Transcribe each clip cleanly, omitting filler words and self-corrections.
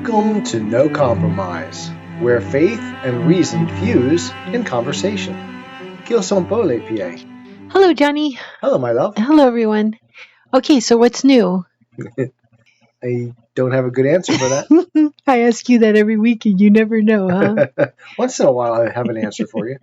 Welcome to No Compromise, where faith and reason fuse in conversation. Qu'ils sont beaux les pieds. Hello, Johnny. Hello, my love. Hello, everyone. Okay, so what's new? I don't have a good answer for that. I ask you that every week and you never know, huh? Once in a while, I have an answer for you.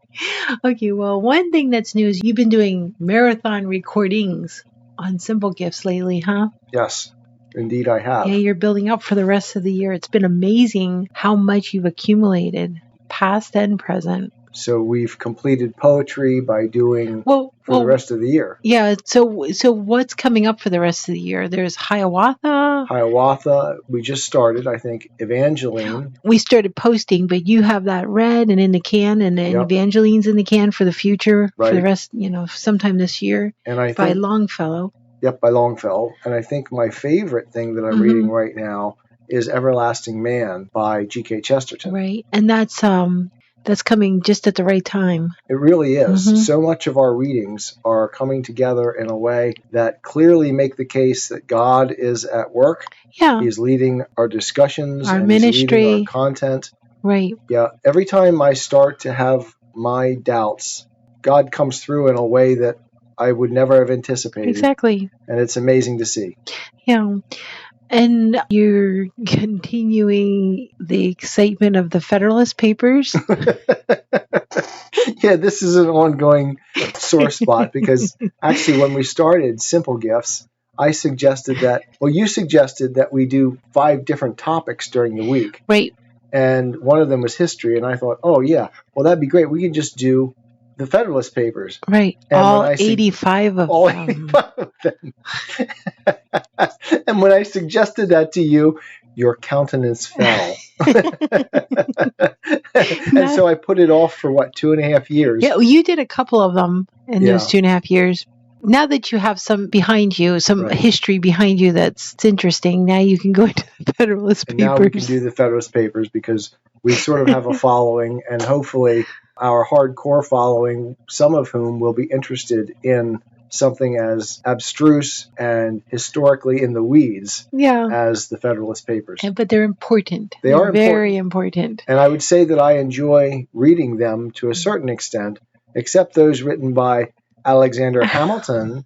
Okay, well, one thing that's new is you've been doing marathon recordings on Simple Gifts lately, huh? Yes, indeed I have. Yeah, you're building up for the rest of the year. It's been amazing how much you've accumulated, past and present. So we've completed poetry by doing the rest of the year. Yeah, so what's coming up for the rest of the year? There's Hiawatha. Hiawatha, we just started, I think, Evangeline. We started posting, but you have that read and in the can, and Evangeline's in the can for the future, for the rest, sometime this year, and I by think, Longfellow. Yep, by Longfellow. And I think my favorite thing that I'm reading right now is Everlasting Man by G.K. Chesterton. Right, and that's coming just at the right time. It really is. So much of our readings are coming together in a way that clearly make the case that God is at work. Yeah. He's leading our discussions, our and ministry, he's leading our content. Right. Yeah. Every time I start to have my doubts, God comes through in a way that I would never have anticipated. Exactly. And it's amazing to see. Yeah. And you're continuing the excitement of the Federalist Papers. Yeah, this is an ongoing sore spot because actually when we started Simple Gifts, you suggested that we do 5 different topics during the week. Right. And one of them was history. And I thought, oh, yeah, well, that'd be great. We could just do the Federalist Papers. Right. And all 85 of all them. 85 of them. And when I suggested that to you, your countenance fell. And so I put it off for 2.5 years? Yeah, you did a couple of them in those 2.5 years. Now that you have some behind you, some history behind you that's interesting, now you can go into the Federalist Papers. Now we can do the Federalist Papers because we sort of have a following, and hopefully our hardcore following, some of whom will be interested in something as abstruse and historically in the weeds as the Federalist Papers. But they're important. They are very important. And I would say that I enjoy reading them to a certain extent, except those written by Alexander Hamilton.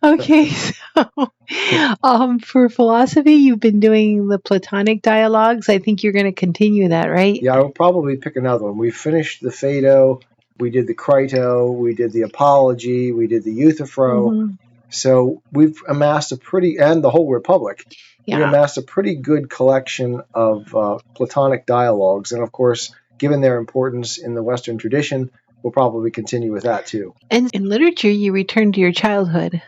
Okay, so for philosophy, you've been doing the Platonic dialogues. I think you're going to continue that, right? Yeah, I'll probably pick another one. We finished the Phaedo, we did the Crito, we did the Apology, we did the Euthyphro. So we've amassed and the whole Republic. Yeah. We amassed a pretty good collection of Platonic dialogues. And of course, given their importance in the Western tradition, we'll probably continue with that too. And in literature, you return to your childhood,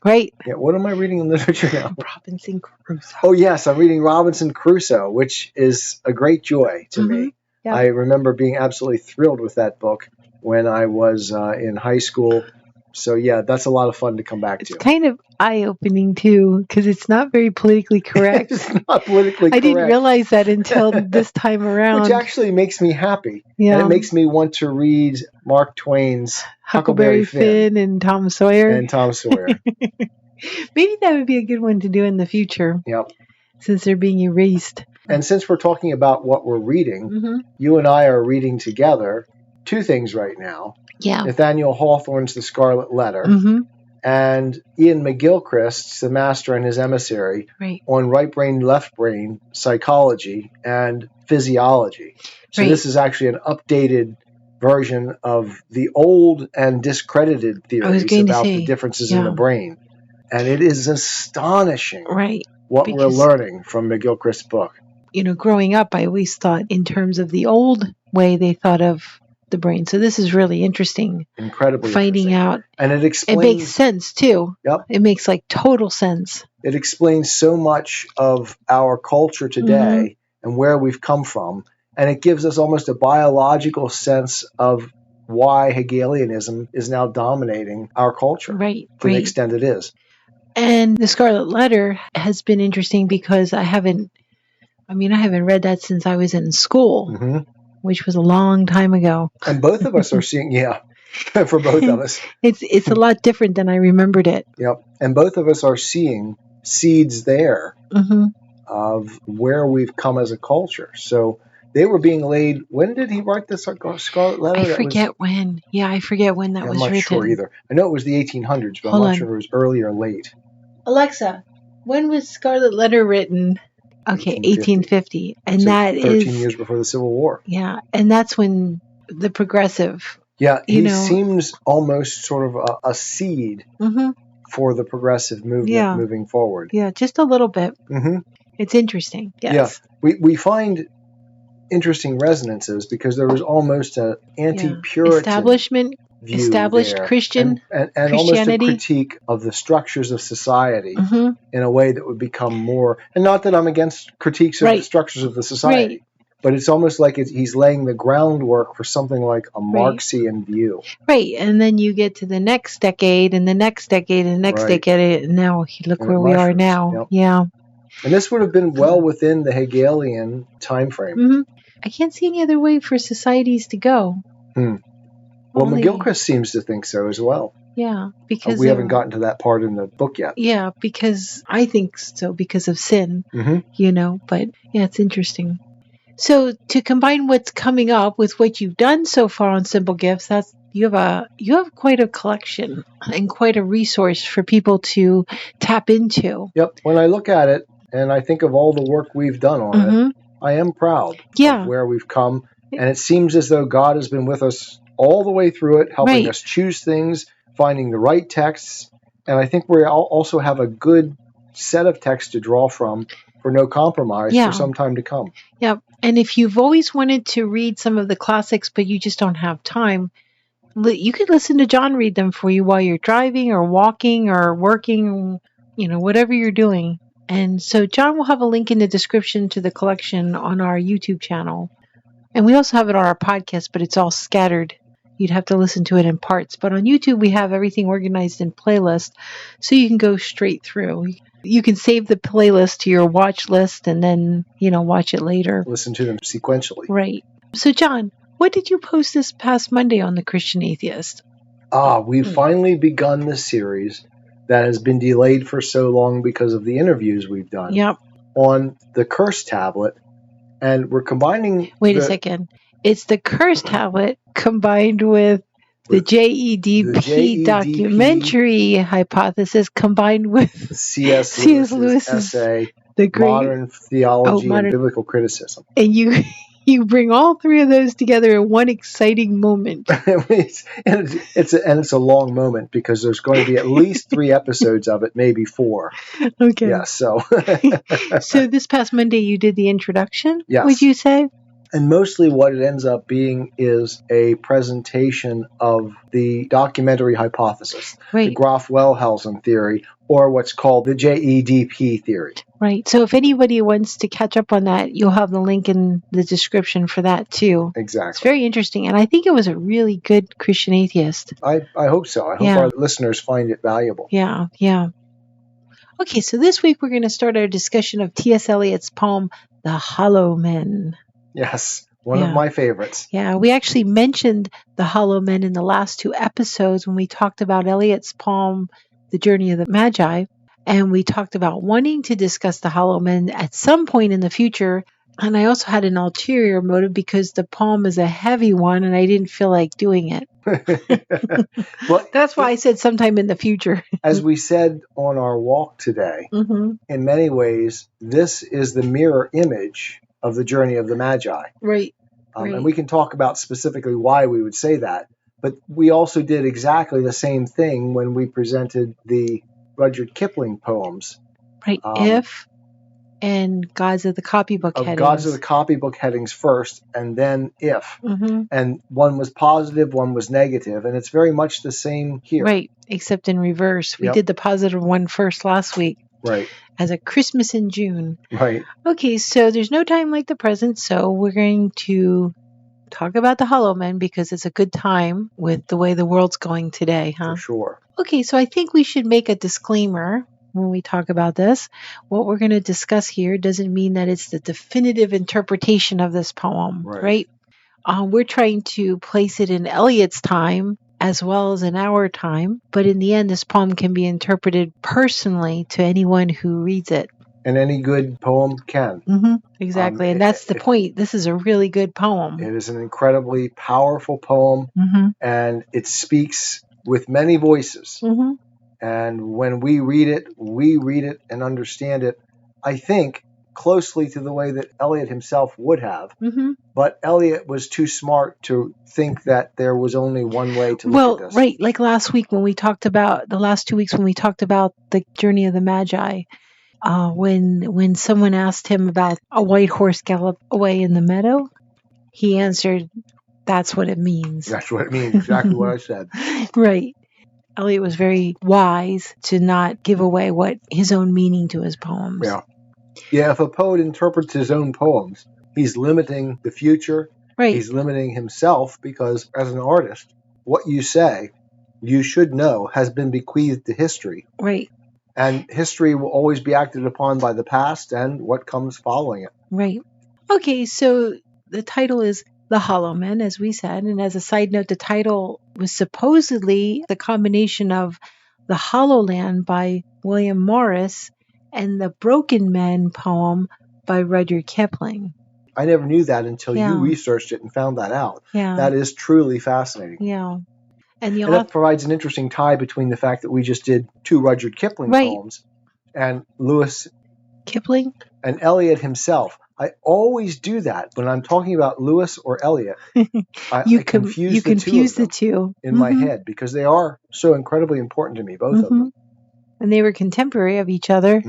right? Yeah, what am I reading in literature now? Robinson Crusoe. Oh, yes, I'm reading Robinson Crusoe, which is a great joy to me. Yeah. I remember being absolutely thrilled with that book when I was in high school. So, yeah, that's a lot of fun to come back to. It's kind of eye-opening, too, because it's not very politically correct. It's not politically correct. I didn't realize that until this time around. Which actually makes me happy. Yeah. And it makes me want to read Mark Twain's Huckleberry Finn and Tom Sawyer. Maybe that would be a good one to do in the future. Yep. Since they're being erased. And since we're talking about what we're reading, you and I are reading together 2 things right now. Yeah. Nathaniel Hawthorne's The Scarlet Letter, and Ian McGilchrist's The Master and His Emissary on right brain, left brain, psychology, and physiology. So this is actually an updated version of the old and discredited theories about the differences in the brain. And it is astonishing what we're learning from McGilchrist's book. Growing up, I always thought in terms of the old way they thought of the brain. So this is really interesting. Incredibly finding out. And it makes sense too. Yep. It makes total sense. It explains so much of our culture today and where we've come from. And it gives us almost a biological sense of why Hegelianism is now dominating our culture. Right. To the extent it is. And The Scarlet Letter has been interesting because I haven't read that since I was in school. Which was a long time ago. And both of us are seeing, for both of us. It's a lot different than I remembered it. Yep. And both of us are seeing seeds there of where we've come as a culture. So they were being laid. When did he write the Scarlet Letter? I forget when. Yeah, I forget when that was written. I'm not sure either. I know it was the 1800s, but I'm not sure if it was early or late. Alexa, when was Scarlet Letter written? Okay, 1850. And so that 13 years before the Civil War. Yeah, and that's when the progressive... Yeah, he seems almost sort of a seed for the progressive movement moving forward. Yeah, just a little bit. It's interesting, yes. Yeah, we find interesting resonances because there was almost an anti-Puritan established there. Christian and almost a critique of the structures of society in a way that would become more, and not that I'm against critiques of the structures of the society, but it's almost like he's laying the groundwork for something like a Marxian view. Right, and then you get to the next decade, and the next decade, and the next decade, and now look where we are now. Yep. Yeah. And this would have been well within the Hegelian time frame. I can't see any other way for societies to go. Well, McGilchrist seems to think so as well. Yeah, because we haven't gotten to that part in the book yet. Yeah, because I think so, because of sin, but yeah, it's interesting. So to combine what's coming up with what you've done so far on Simple Gifts, you have quite a collection and quite a resource for people to tap into. Yep. When I look at it and I think of all the work we've done on it, I am proud of where we've come. And it seems as though God has been with us all the way through it, helping us choose things, finding the right texts. And I think we also have a good set of texts to draw from for no compromise for some time to come. Yeah. And if you've always wanted to read some of the classics, but you just don't have time, you could listen to John read them for you while you're driving or walking or working, whatever you're doing. And so John will have a link in the description to the collection on our YouTube channel. And we also have it on our podcast, but it's all scattered. You'd have to listen to it in parts. But on YouTube, we have everything organized in playlists, so you can go straight through. You can save the playlist to your watch list and then, watch it later. Listen to them sequentially. Right. So, John, what did you post this past Monday on The Christian Atheist? We've finally begun the series that has been delayed for so long because of the interviews we've done. Yep. On the Curse Tablet. And we're combining... Wait a second. It's the Curse Tablet combined with the JEDP documentary hypothesis combined with C.S. Lewis's essay, The Great Modern Theology and Biblical Criticism. And you bring all three of those together in one exciting moment. It's a long moment because there's going to be at least 3 episodes of it, maybe 4. Okay. Yeah, so. So this past Monday you did the introduction, yes. Would you say? And mostly what it ends up being is a presentation of the documentary hypothesis, the Graf-Wellhausen theory, or what's called the JEDP theory. Right. So if anybody wants to catch up on that, you'll have the link in the description for that too. Exactly. It's very interesting. And I think it was a really good Christian Atheist. I hope so. I hope our listeners find it valuable. Yeah, yeah. Okay, so this week we're going to start our discussion of T.S. Eliot's poem, The Hollow Men. Yes, one of my favorites. Yeah, we actually mentioned the Hollow Men in the last 2 episodes when we talked about Eliot's poem, The Journey of the Magi, and we talked about wanting to discuss the Hollow Men at some point in the future. And I also had an ulterior motive because the poem is a heavy one and I didn't feel like doing it. Well, that's why I said sometime in the future. As we said on our walk today, in many ways, this is the mirror image of the Journey of the Magi. Right. And we can talk about specifically why we would say that. But we also did exactly the same thing when we presented the Rudyard Kipling poems. Right. If and Gods of the Copybook headings. Gods of the Copybook headings first, and then if. And one was positive, one was negative. And it's very much the same here. Right. Except in reverse. We did the positive one first last week. Right. As a Christmas in June. Right. Okay, so there's no time like the present, so we're going to talk about the Hollow Men because it's a good time with the way the world's going today, huh? For sure. Okay, so I think we should make a disclaimer when we talk about this. What we're going to discuss here doesn't mean that it's the definitive interpretation of this poem, right? We're trying to place it in Eliot's time as well as in our time. But in the end, this poem can be interpreted personally to anyone who reads it. And any good poem can. Exactly. And that's the point. This is a really good poem. It is an incredibly powerful poem, and it speaks with many voices. And when we read it and understand it, I think, closely to the way that Eliot himself would have. But Eliot was too smart to think that there was only one way to look at this. Right. Like last week when we talked about, the last 2 weeks when we talked about the journey of the Magi, when someone asked him about a white horse gallop away in the meadow, he answered, that's what it means. That's what it means. Exactly what I said. Right. Eliot was very wise to not give away what his own meaning to his poems. Yeah, if a poet interprets his own poems, he's limiting the future. Right. He's limiting himself, because as an artist, what you say, you should know, has been bequeathed to history. Right. And history will always be acted upon by the past and what comes following it. Right. Okay, so the title is The Hollow Men, as we said. And as a side note, the title was supposedly the combination of The Hollow Land by William Morris and the Broken Men poem by Rudyard Kipling. I never knew that until you researched it and found that out. That is truly fascinating. And that provides an interesting tie between the fact that we just did 2 Rudyard Kipling poems and Lewis Kipling and Eliot himself. I always do that when I'm talking about Lewis or Eliot. I confuse the two in my head, because they are so incredibly important to me, both of them. And they were contemporary of each other.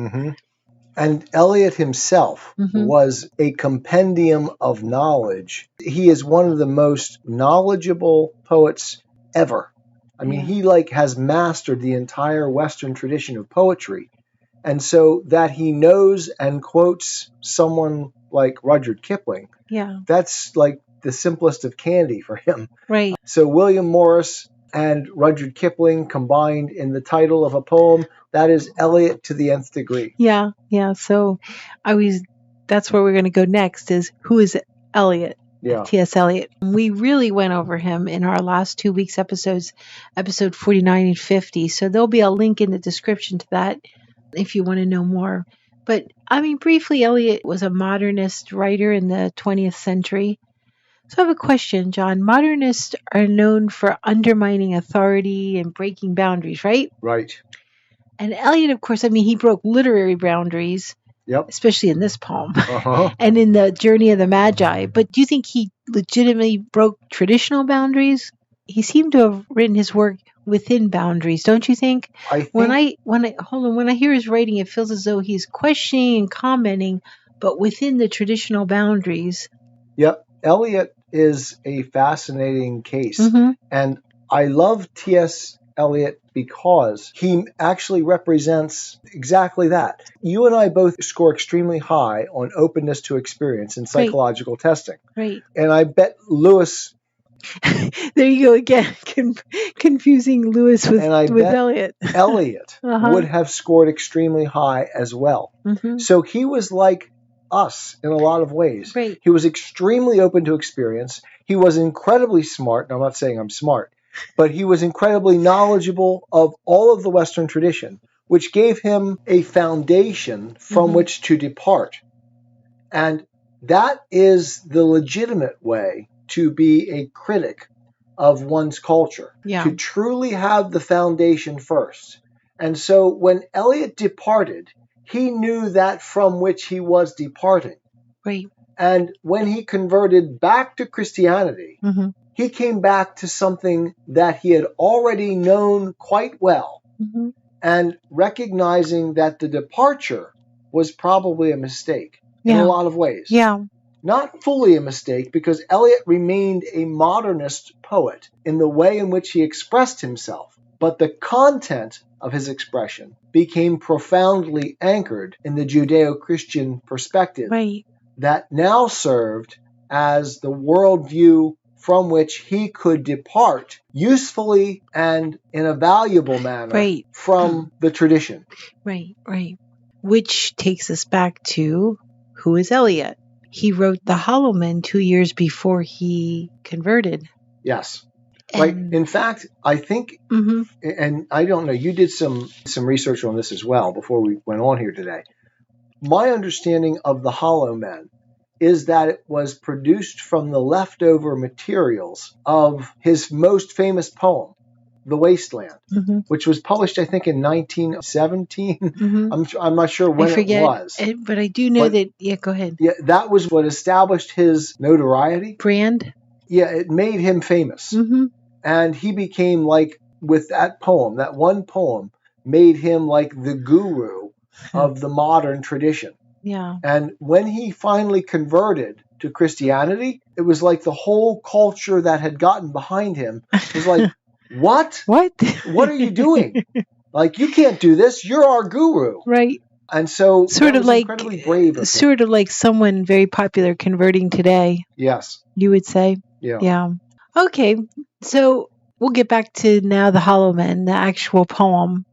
And Eliot himself was a compendium of knowledge. He is one of the most knowledgeable poets ever. I mean, he has mastered the entire Western tradition of poetry. And so that he knows and quotes someone like Rudyard Kipling, that's like the simplest of candy for him. Right. So William Morris and Rudyard Kipling combined in the title of a poem, that is Eliot to the nth degree. Yeah. So that's where we're going to go next, is who is Eliot? T.S. Eliot. We really went over him in our last 2 weeks episodes, episode 49 and 50. So there'll be a link in the description to that if you want to know more. But I mean, briefly, Eliot was a modernist writer in the 20th century. So I have a question, John. Modernists are known for undermining authority and breaking boundaries, right? Right. And Eliot, of course, I mean, he broke literary boundaries. Especially in this poem and in the Journey of the Magi. But do you think he legitimately broke traditional boundaries? He seemed to have written his work within boundaries, don't you think? When I hear his writing, it feels as though he's questioning and commenting, but within the traditional boundaries. Eliot is a fascinating case. And I love T.S. Eliot because he actually represents exactly that. You and I both score extremely high on openness to experience in psychological testing. Right. And I bet Lewis... There you go again, confusing Lewis with Eliot. Eliot would have scored extremely high as well. So he was like us in a lot of ways. Right. He was extremely open to experience. He was incredibly smart. Now, I'm not saying I'm smart, but he was incredibly knowledgeable of all of the Western tradition, which gave him a foundation from which to depart. And that is the legitimate way to be a critic of one's culture, to truly have the foundation first. And so when Eliot departed, he knew that from which he was departing. Right. And when he converted back to Christianity, he came back to something that he had already known quite well, and recognizing that the departure was probably a mistake in a lot of ways. Not fully a mistake, because Eliot remained a modernist poet in the way in which he expressed himself, but the content of his expression became profoundly anchored in the Judeo-Christian perspective that now served as the worldview from which he could depart usefully and in a valuable manner from the tradition. Right. Which takes us back to, who is Eliot? He wrote The Hollow Men 2 years before he converted. Yes. Right. In fact, I think, and I don't know, you did some research on this as well before we went on here today. My understanding of the Hollow Men is that it was produced from the leftover materials of his most famous poem, The Wasteland, which was published, I think, in 1917. I'm not sure when it was. But I do know that, go ahead. Yeah, that was what established his notoriety. Brand? Yeah, it made him famous. And he became like, with that poem, that one poem, made him like the guru of the modern tradition. Yeah. And when he finally converted to Christianity, it was like the whole culture that had gotten behind him was like, what? What? What are you doing? Like, you can't do this. You're our guru. Right. And so sort of like incredibly brave of sort of like someone very popular converting today. Yes. You would say? Yeah. Yeah. Okay. So we'll get back to now the Hollow Men, the actual poem.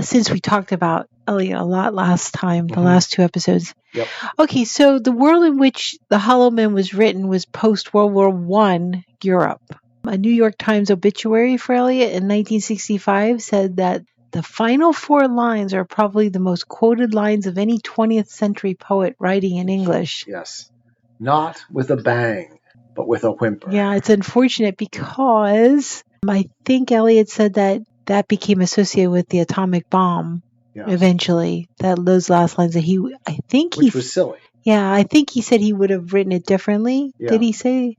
Since we talked about Eliot a lot last time, the last 2 episodes. Yep. Okay, so the world in which the Hollow Men was written was post-World War I Europe. A New York Times obituary for Eliot in 1965 said that the final 4 lines are probably the most quoted lines of any 20th century poet writing in English. Yes. Not with a bang, but with a whimper. Yeah, it's unfortunate because I think Eliot said that became associated with the atomic bomb eventually. Those last lines that which was silly. Yeah, I think he said he would have written it differently. Yeah. Did he say?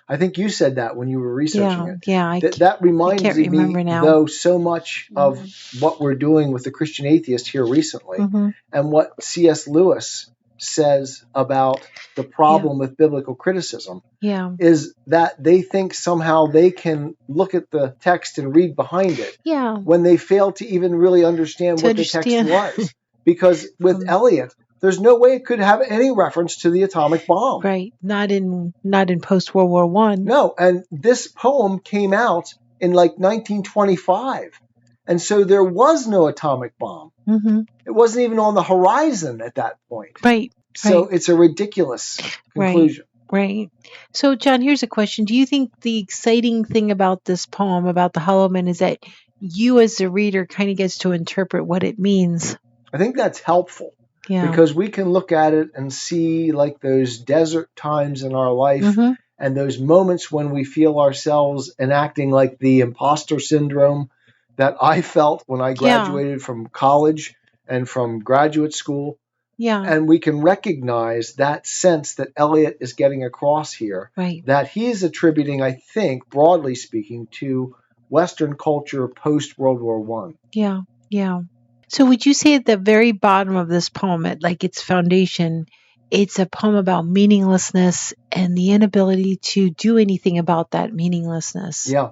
I think you said that when you were researching it. Yeah, that reminds me, now. Though, so much of what we're doing with the Christian Atheist here recently, and what C.S. Lewis says about the problem with biblical criticism, is that they think somehow they can look at the text and read behind it, when they fail to even really understand what the text was. Because with Eliot, there's no way it could have any reference to the atomic bomb. Right. Not in post-World War I. No, and this poem came out in like 1925. And so there was no atomic bomb. It wasn't even on the horizon at that point. Right. So it's a ridiculous conclusion. Right. So, John, here's a question. Do you think the exciting thing about this poem, about the Hollow Men, is that you as the reader kind of gets to interpret what it means? I think that's helpful. Yeah. Because we can look at it and see like those desert times in our life and those moments when we feel ourselves enacting like the imposter syndrome that I felt when I graduated from college and from graduate school. Yeah. And we can recognize that sense that Eliot is getting across here, that he is attributing, I think, broadly speaking, to Western culture post-World War I. Yeah, yeah. So would you say at the very bottom of this poem, at like its foundation, it's a poem about meaninglessness and the inability to do anything about that meaninglessness? Yeah.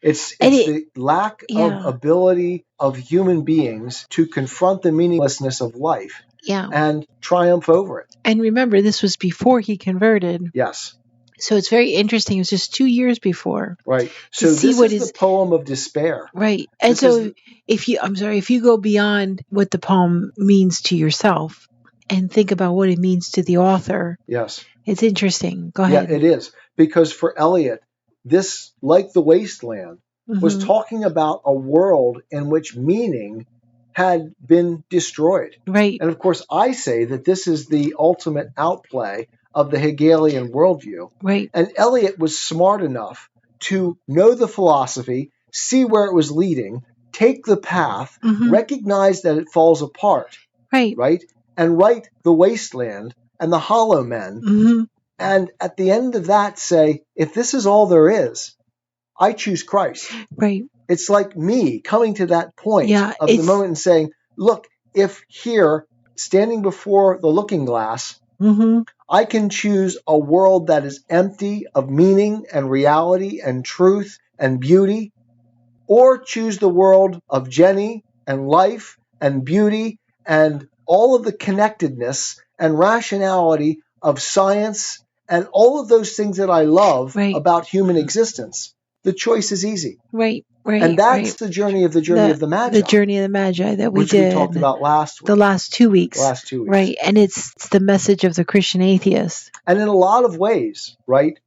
It's the lack of ability of human beings to confront the meaninglessness of life and triumph over it. And remember, this was before he converted. Yes. So it's very interesting. It was just 2 years before. Right. So this is the poem of despair. Right. And so if you go beyond what the poem means to yourself and think about what it means to the author. Yes. It's interesting. Go ahead. Yeah, it is. Because for Eliot, this, like The Wasteland, was talking about a world in which meaning had been destroyed. Right. And of course, I say that this is the ultimate outplay of the Hegelian worldview. Right. And Eliot was smart enough to know the philosophy, see where it was leading, take the path, recognize that it falls apart. Right. Right? And write The Wasteland and The Hollow Men. And at the end of that say, if this is all there is, I choose Christ. Right. It's like me coming to that point of the moment and saying, look, if here, standing before the looking glass, I can choose a world that is empty of meaning and reality and truth and beauty, or choose the world of Jenny and life and beauty and all of the connectedness and rationality of science and all of those things that I love about human existence. The choice is easy. Right. Right. And that's the journey of the Magi. The journey of the Magi that we which did. We talked about last week. The last 2 weeks. Last 2 weeks. Right. And it's the message of the Christian atheist. And in a lot of ways, right,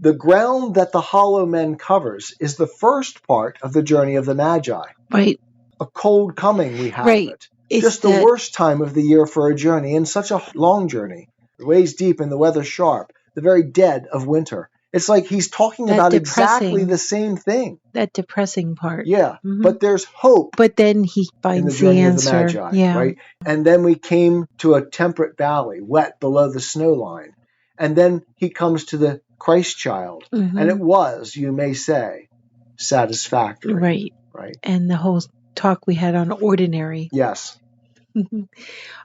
the ground that the hollow men covers is the first part of the journey of the Magi. Right. A cold coming we have Right. of it. Just the worst time of the year for a journey, and such a long journey. The ways deep and the weather sharp, the very dead of winter. It's like he's talking about exactly the same thing. That depressing part. Yeah, but there's hope. But then he finds the answer. Of the Magi, right? And then we came to a temperate valley, wet below the snow line. And then he comes to the Christ child. And it was, you may say, satisfactory. Right. Right. And the whole talk we had on ordinary. Yes.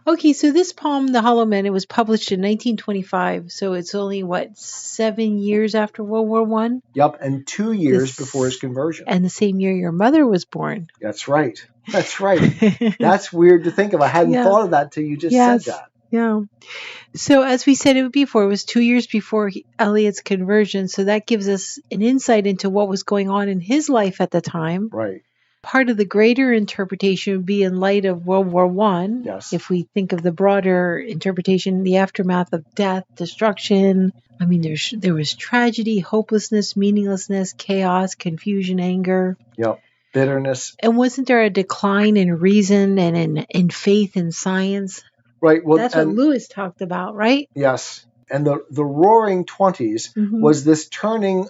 Okay, so this poem, The Hollow Men, it was published in 1925, so it's only, 7 years after World War I? Yep, and 2 years before his conversion. And the same year your mother was born. That's right. That's right. That's weird to think of. I hadn't thought of that till you just said that. Yeah. So as we said it before, it was 2 years before Eliot's conversion, so that gives us an insight into what was going on in his life at the time. Right. Part of the greater interpretation would be in light of World War I. Yes. If we think of the broader interpretation, the aftermath of death, destruction. I mean, there was tragedy, hopelessness, meaninglessness, chaos, confusion, anger. Yep. Bitterness. And wasn't there a decline in reason and in faith in science? Right. Well, that's what Lewis talked about, right? Yes. And the Roaring Twenties was this turning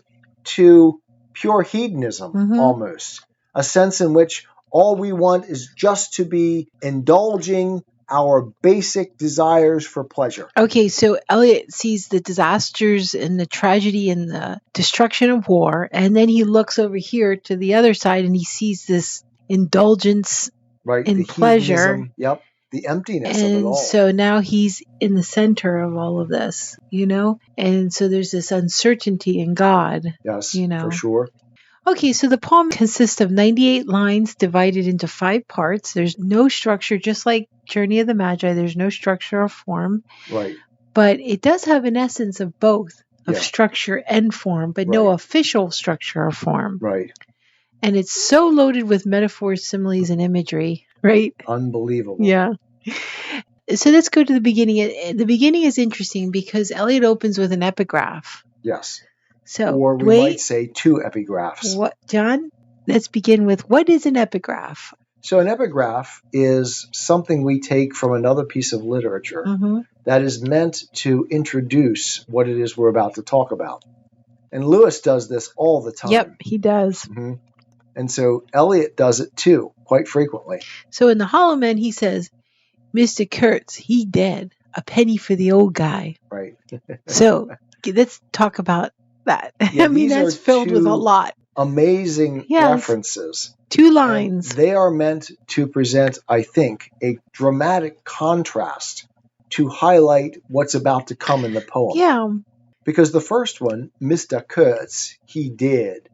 to pure hedonism almost. A sense in which all we want is just to be indulging our basic desires for pleasure. Okay, so Eliot sees the disasters and the tragedy and the destruction of war, and then he looks over here to the other side and he sees this indulgence in pleasure. Hedonism, yep, the emptiness of it all. And so now he's in the center of all of this, And so there's this uncertainty in God. Yes, for sure. Okay, so the poem consists of 98 lines divided into 5 parts. There's no structure, just like Journey of the Magi, there's no structure or form. Right. But it does have an essence of both, of structure and form, but no official structure or form. Right. And it's so loaded with metaphors, similes, and imagery, right? Unbelievable. Yeah. So let's go to the beginning. The beginning is interesting because Eliot opens with an epigraph. Yes. So, or we might say 2 epigraphs. What, John? Let's begin with, what is an epigraph? So an epigraph is something we take from another piece of literature that is meant to introduce what it is we're about to talk about. And Lewis does this all the time. Yep, he does. And so Eliot does it too, quite frequently. So in The Hollow Men, he says, Mr. Kurtz, he dead. A penny for the old guy. Right. So let's talk about that. Yeah, I mean, that's filled with a lot. Amazing references. 2 lines. And they are meant to present, I think, a dramatic contrast to highlight what's about to come in the poem. Yeah. Because the first one, Mr. Kurtz, he did.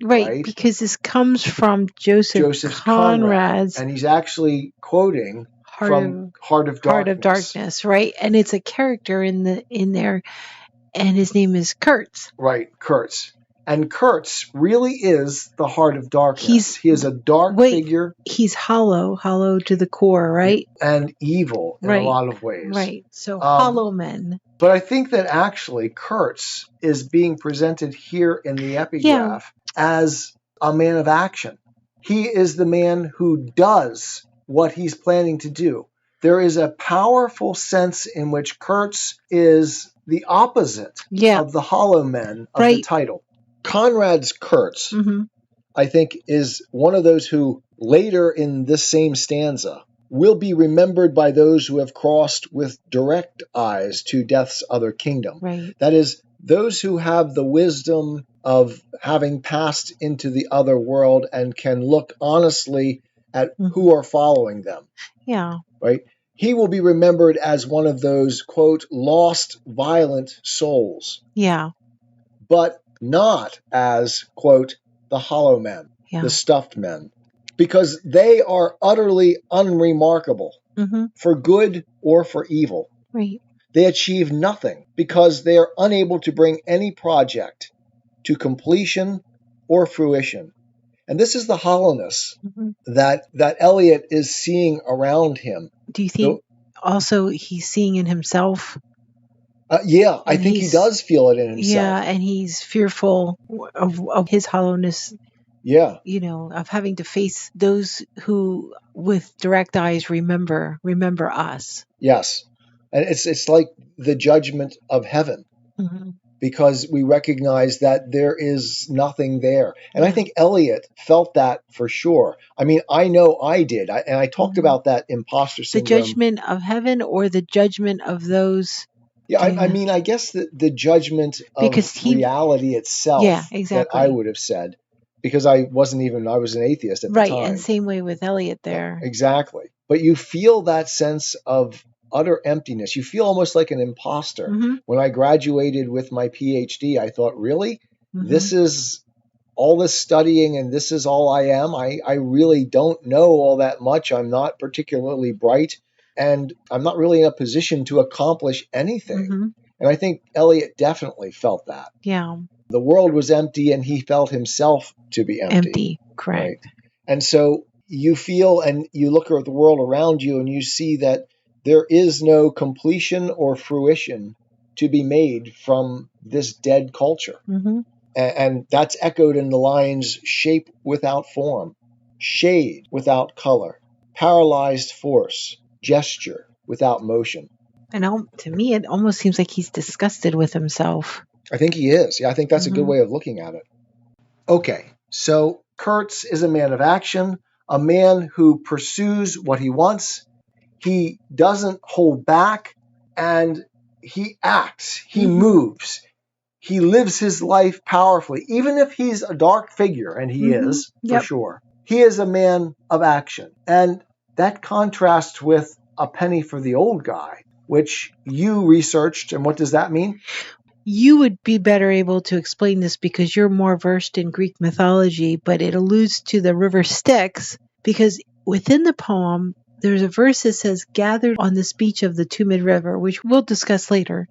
Right, because this comes from Joseph Conrad's. And he's actually quoting from Heart of Darkness. Heart of Darkness, right? And it's a character in there. And his name is Kurtz. Right, Kurtz. And Kurtz really is the heart of darkness. He is a dark figure. He's hollow to the core, right? And evil in a lot of ways. Right. So hollow men. But I think that actually Kurtz is being presented here in the epigraph as a man of action. He is the man who does what he's planning to do. There is a powerful sense in which Kurtz is the opposite of the hollow men of the title. Conrad's Kurtz, I think, is one of those who later in this same stanza will be remembered by those who have crossed with direct eyes to death's other kingdom. Right. That is, those who have the wisdom of having passed into the other world and can look honestly at who are following them. Yeah. Right? He will be remembered as one of those, quote, lost, violent souls. Yeah. But not as, quote, the hollow men, the stuffed men, because they are utterly unremarkable for good or for evil. Right. They achieve nothing because they are unable to bring any project to completion or fruition. And this is the hollowness that Eliot is seeing around him. Do you think also he's seeing in himself? Yeah, I think he does feel it in himself. Yeah, and he's fearful of his hollowness. Yeah. Of having to face those who, with direct eyes, remember us. Yes. And it's like the judgment of heaven. Mm-hmm. Because we recognize that there is nothing there. And I think Eliot felt that for sure. I mean, I know I did. And I talked about that imposter syndrome. The judgment of heaven or the judgment of those? Yeah, I mean, I guess the judgment of reality itself. Yeah, exactly. That I would have said. Because I was an atheist at the time. Right, and same way with Eliot there. Exactly. But you feel that sense of utter emptiness. You feel almost like an imposter. Mm-hmm. When I graduated with my PhD, I thought, really? Mm-hmm. This is all this studying and this is all I am? I really don't know all that much. I'm not particularly bright and I'm not really in a position to accomplish anything. Mm-hmm. And I think Eliot definitely felt that. Yeah. The world was empty and he felt himself to be empty. Empty, correct. Right? And so you feel and you look at the world around you and you see that there is no completion or fruition to be made from this dead culture. Mm-hmm. And that's echoed in the lines, shape without form, shade without color, paralyzed force, gesture without motion. And to me, it almost seems like he's disgusted with himself. I think he is. Yeah, I think that's a good way of looking at it. Okay, so Kurtz is a man of action, a man who pursues what he wants. He doesn't hold back, and he acts. He moves. He lives his life powerfully, even if he's a dark figure, and he is, for sure. He is a man of action. And that contrasts with a penny for the old guy, which you researched. And what does that mean? You would be better able to explain this because you're more versed in Greek mythology, but it alludes to the river Styx because within the poem, there's a verse that says, gathered on this beach of the Tumid River, which we'll discuss later.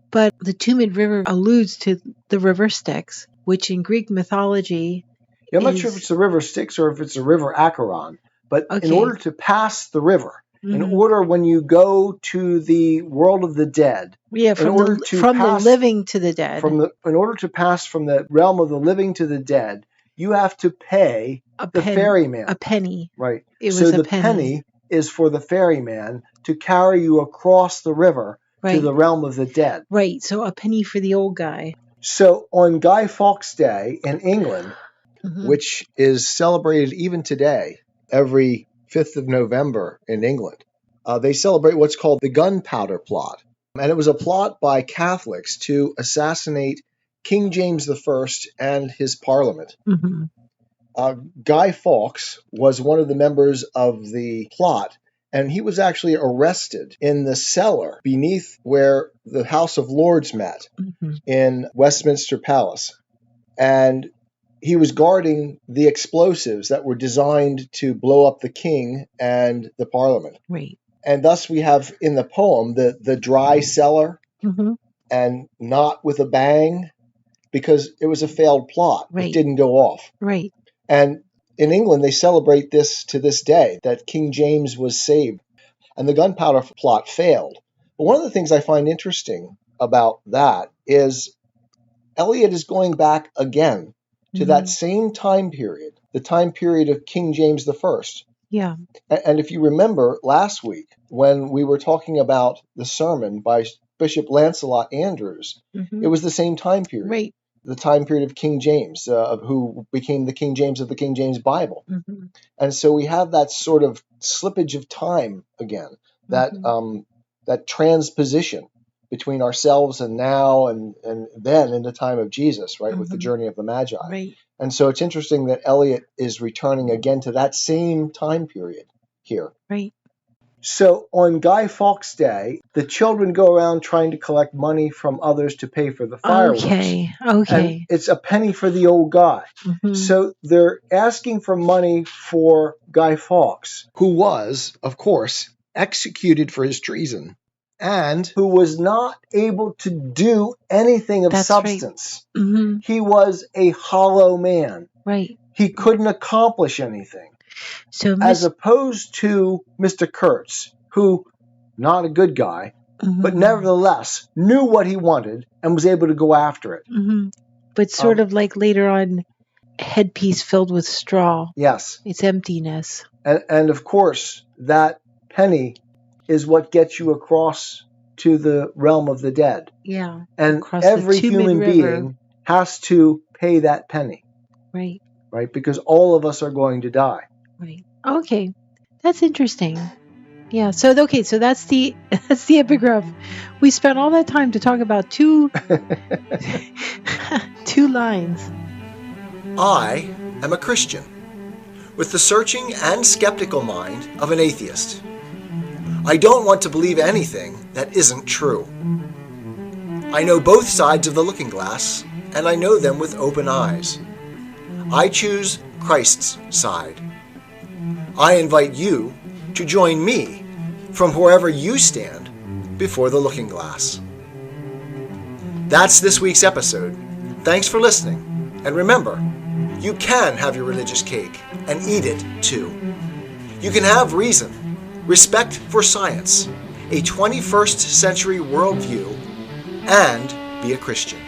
But the Tumid River alludes to the river Styx, which in Greek mythology I'm not sure if it's the river Styx or if it's the river Acheron. But in order to pass the river, in order when you go to the world of the dead, from the living to the dead, in order to pass from the realm of the living to the dead, you have to pay the ferryman a penny. Right. So the penny is for the ferryman to carry you across the river to the realm of the dead. Right. So a penny for the old guy. So on Guy Fawkes Day in England, which is celebrated even today, every 5th of November in England, they celebrate what's called the Gunpowder Plot. And it was a plot by Catholics to assassinate King James I and his parliament. Guy Fawkes was one of the members of the plot, and he was actually arrested in the cellar beneath where the House of Lords met in Westminster Palace. And he was guarding the explosives that were designed to blow up the king and the parliament. Right. And thus we have in the poem the dry cellar and not with a bang because it was a failed plot. It didn't go off. Right. And in England, they celebrate this to this day, that King James was saved and the Gunpowder Plot failed. But one of the things I find interesting about that is Eliot is going back again to that same time period, the time period of King James I. Yeah. And if you remember last week when we were talking about the sermon by Bishop Lancelot Andrews, it was the same time period. Right. The time period of King James, who became the King James of the King James Bible. And so we have that sort of slippage of time again, that that transposition between ourselves and now and then in the time of Jesus, right, with the journey of the Magi. Right. And so it's interesting that Eliot is returning again to that same time period here. Right. So on Guy Fawkes Day, the children go around trying to collect money from others to pay for the fireworks. Okay. And it's a penny for the old guy. So they're asking for money for Guy Fawkes, who was, of course, executed for his treason and who was not able to do anything of substance. Right. He was a hollow man. Right. He couldn't accomplish anything. So as opposed to Mr. Kurtz, who, not a good guy, but nevertheless knew what he wanted and was able to go after it. But sort of like later on, headpiece filled with straw. Yes. It's emptiness. And of course, that penny is what gets you across to the realm of the dead. Yeah. And every human being has to pay that penny. Right. Right? Because all of us are going to die. Right. Okay. That's interesting. Yeah. So that's the epigraph. We spent all that time to talk about two lines. I am a Christian, with the searching and skeptical mind of an atheist. I don't want to believe anything that isn't true. I know both sides of the looking glass, and I know them with open eyes. I choose Christ's side. I invite you to join me from wherever you stand before the looking glass. That's this week's episode. Thanks for listening. And remember, you can have your religious cake and eat it too. You can have reason, respect for science, a 21st century worldview, and be a Christian.